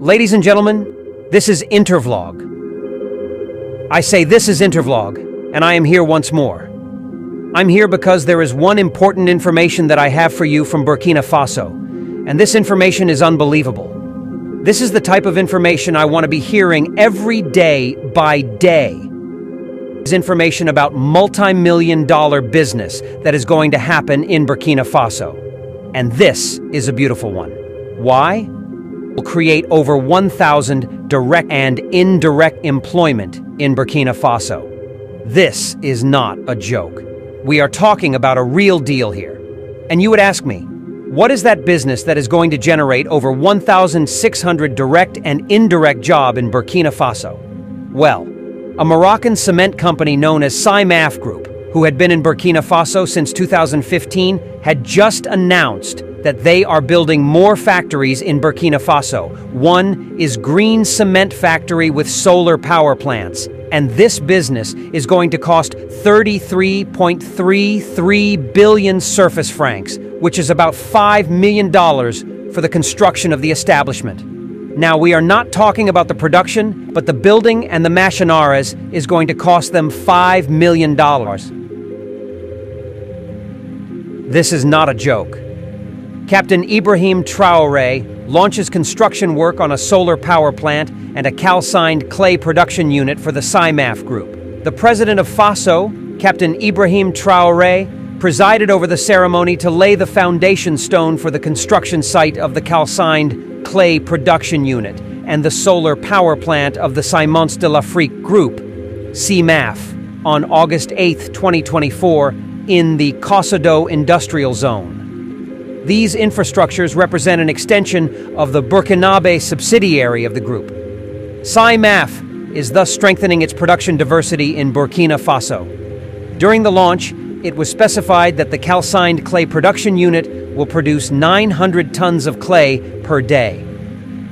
Ladies and gentlemen, this is Intervlog. I say this is Intervlog, and I am here once more. I'm here because there is one important information that I have for you from Burkina Faso, and this information is unbelievable. This is the type of information I want to be hearing every day by day. It's information about multi-million-dollar business that is going to happen in Burkina Faso. And this is a beautiful one. Why? Will create over 1,000 direct and indirect employment in Burkina Faso. This is not a joke. We are talking about a real deal here. And you would ask me, what is that business that is going to generate over 1,600 direct and indirect jobs in Burkina Faso? Well, a Moroccan cement company known as CIMAF Group, who had been in Burkina Faso since 2015, had just announced that they are building more factories in Burkina Faso. One is green cement factory with solar power plants. And this business is going to cost 33.33 billion surface francs, which is about $5 million for the construction of the establishment. Now, we are not talking about the production, but the building and the machineries is going to cost them $5 million. This is not a joke. Captain Ibrahim Traoré launches construction work on a solar power plant and a calcined clay production unit for the CIMAF Group. The president of Faso, Captain Ibrahim Traoré, presided over the ceremony to lay the foundation stone for the construction site of the calcined clay production unit and the solar power plant of the Ciments de l'Afrique Group, CIMAF, on August 8, 2024, in the Kosodo Industrial Zone. These infrastructures represent an extension of the Burkinabe subsidiary of the group. CIMAF is thus strengthening its production diversity in Burkina Faso. During the launch, it was specified that the calcined clay production unit will produce 900 tons of clay per day.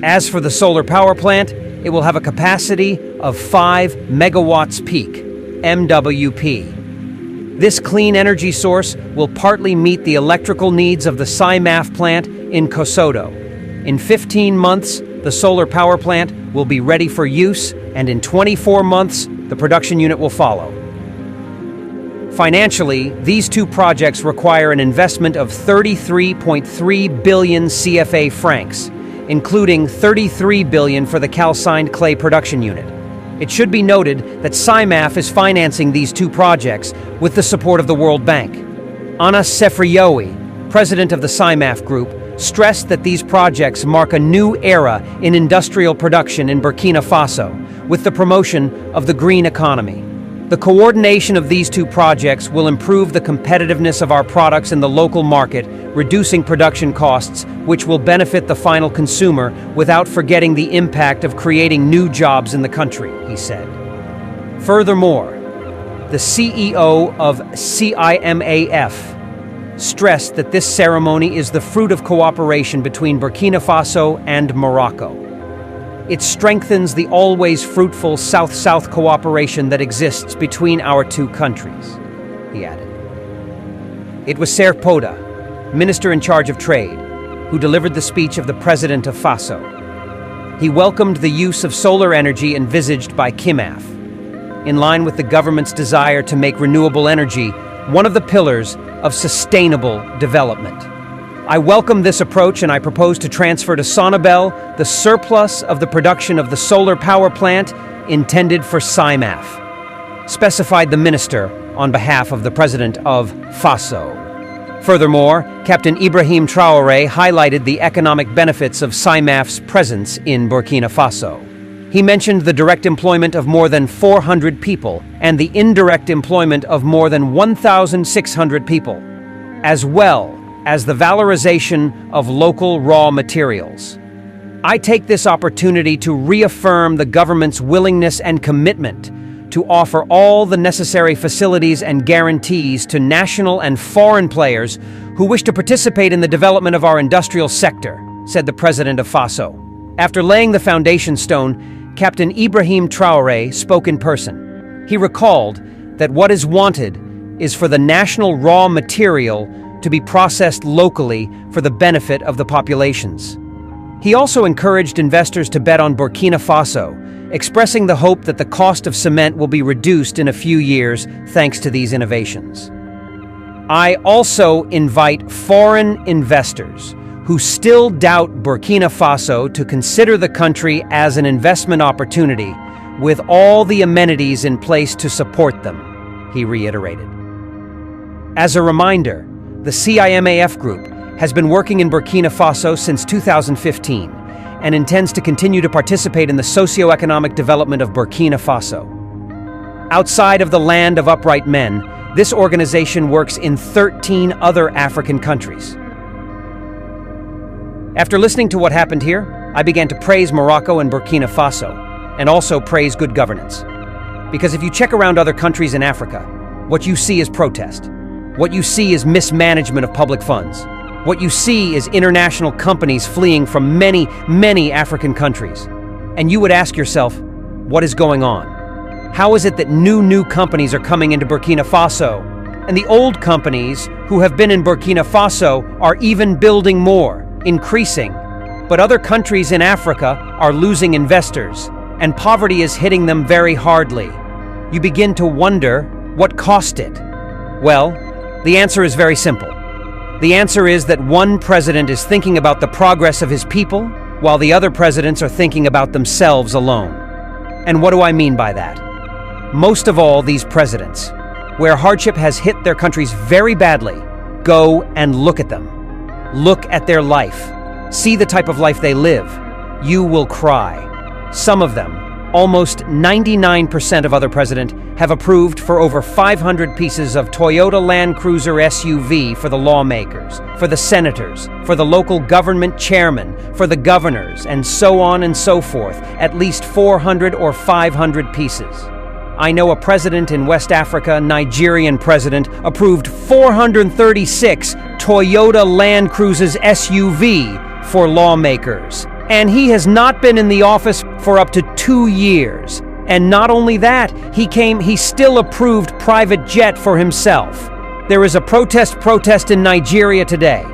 As for the solar power plant, it will have a capacity of 5 megawatts peak, MWP. This clean energy source will partly meet the electrical needs of the CIMAF plant in Kosodo. In 15 months, the solar power plant will be ready for use, and in 24 months, the production unit will follow. Financially, these two projects require an investment of 33.3 billion CFA francs, including 33 billion for the calcined clay production unit. It should be noted that CIMAF is financing these two projects with the support of the World Bank. Anas Sefrioui, president of the CIMAF Group, stressed that these projects mark a new era in industrial production in Burkina Faso, with the promotion of the green economy. The coordination of these two projects will improve the competitiveness of our products in the local market, reducing production costs, which will benefit the final consumer without forgetting the impact of creating new jobs in the country, he said. Furthermore, the CEO of CIMAF stressed that this ceremony is the fruit of cooperation between Burkina Faso and Morocco. It strengthens the always fruitful South-South cooperation that exists between our two countries, he added. It was Ser Poda, minister in charge of trade, who delivered the speech of the president of Faso. He welcomed the use of solar energy envisaged by CIMAF, in line with the government's desire to make renewable energy one of the pillars of sustainable development. I welcome this approach, and I propose to transfer to Sonabel the surplus of the production of the solar power plant intended for CIMAF, specified the minister on behalf of the president of Faso. Furthermore, Captain Ibrahim Traoré highlighted the economic benefits of CIMAF's presence in Burkina Faso. He mentioned the direct employment of more than 400 people and the indirect employment of more than 1,600 people, as well as the valorization of local raw materials. I take this opportunity to reaffirm the government's willingness and commitment to offer all the necessary facilities and guarantees to national and foreign players who wish to participate in the development of our industrial sector, said the president of Faso. After laying the foundation stone, Captain Ibrahim Traoré spoke in person. He recalled that what is wanted is for the national raw material to be processed locally for the benefit of the populations. He also encouraged investors to bet on Burkina Faso, expressing the hope that the cost of cement will be reduced in a few years thanks to these innovations. I also invite foreign investors who still doubt Burkina Faso to consider the country as an investment opportunity with all the amenities in place to support them, he reiterated. As a reminder, the CIMAF Group has been working in Burkina Faso since 2015 and intends to continue to participate in the socio-economic development of Burkina Faso. Outside of the land of upright men, this organization works in 13 other African countries. After listening to what happened here, I began to praise Morocco and Burkina Faso, and also praise good governance. Because if you check around other countries in Africa, what you see is protest. What you see is mismanagement of public funds. What you see is international companies fleeing from many, many African countries. And you would ask yourself, what is going on? How is it that new companies are coming into Burkina Faso? And the old companies who have been in Burkina Faso are even building more, increasing. But other countries in Africa are losing investors, and poverty is hitting them very hardly. You begin to wonder what caused it. Well, the answer is very simple. The answer is that one president is thinking about the progress of his people, while the other presidents are thinking about themselves alone. And what do I mean by that? Most of all, these presidents, where hardship has hit their countries very badly, go and look at them. Look at their life. See the type of life they live. You will cry. Some of them, almost 99% of other presidents, have approved for over 500 pieces of Toyota Land Cruiser SUV for the lawmakers, for the senators, for the local government chairman, for the governors, and so on and so forth, at least 400 or 500 pieces. I know a president in West Africa, Nigerian president, approved 436 Toyota Land Cruisers SUV for lawmakers. And he has not been in the office for up to 2 years. And not only that, he still approved private jet for himself. There is a protest in Nigeria today.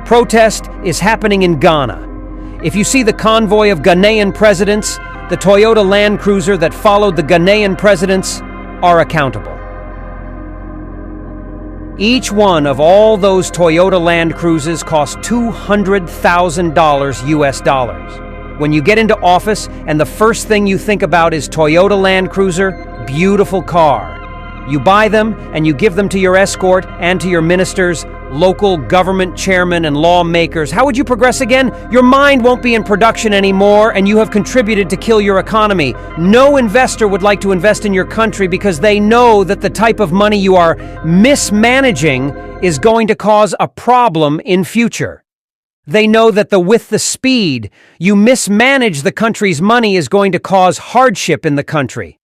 Protest is happening in Ghana. If you see the convoy of Ghanaian presidents, the Toyota Land Cruiser that followed the Ghanaian presidents are accountable. Each one of all those Toyota Land Cruisers cost $200,000 US dollars. When you get into office and the first thing you think about is Toyota Land Cruiser, beautiful car. You buy them and you give them to your escort and to your ministers, local government chairmen and lawmakers. How would you progress again? Your mind won't be in production anymore and you have contributed to kill your economy. No investor would like to invest in your country because they know that the type of money you are mismanaging is going to cause a problem in future. They know that with the speed you mismanage the country's money is going to cause hardship in the country.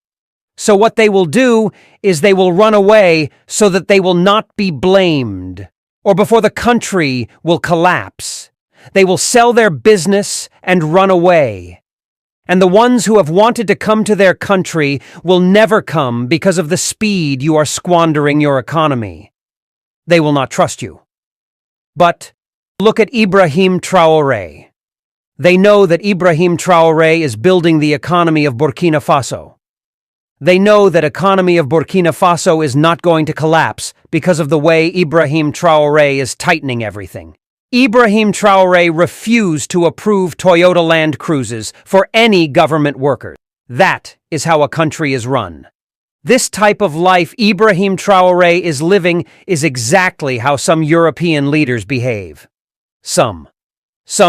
So what they will do is they will run away so that they will not be blamed, or before the country will collapse. They will sell their business and run away. And the ones who have wanted to come to their country will never come because of the speed you are squandering your economy. They will not trust you. But look at Ibrahim Traoré. They know that Ibrahim Traoré is building the economy of Burkina Faso. They know that economy of Burkina Faso is not going to collapse because of the way Ibrahim Traoré is tightening everything. Ibrahim Traoré refused to approve Toyota Land Cruisers for any government workers. That is how a country is run. This type of life Ibrahim Traoré is living is exactly how some European leaders behave. Some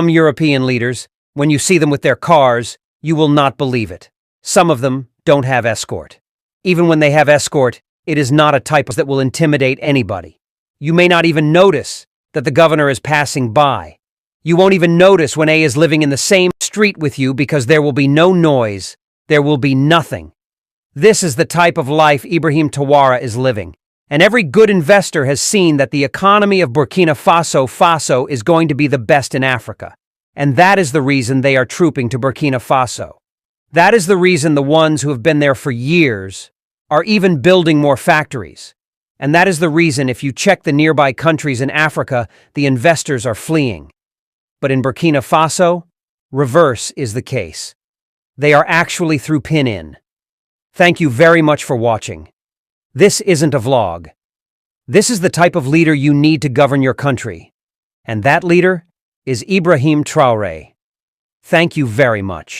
European leaders, when you see them with their cars, you will not believe it. Some of them don't have escort. Even when they have escort, it is not a type that will intimidate anybody. You may not even notice that the governor is passing by. You won't even notice when A is living in the same street with you because there will be no noise. There will be nothing. This is the type of life Ibrahim Traoré is living. And every good investor has seen that the economy of Burkina Faso is going to be the best in Africa. And that is the reason they are trooping to Burkina Faso. That is the reason the ones who have been there for years are even building more factories. And that is the reason if you check the nearby countries in Africa, the investors are fleeing. But in Burkina Faso, Reverse is the case. They are actually through pin-in. Thank you very much for watching. This isn't a vlog. This is the type of leader you need to govern your country. And that leader is Ibrahim Traoré. Thank you very much.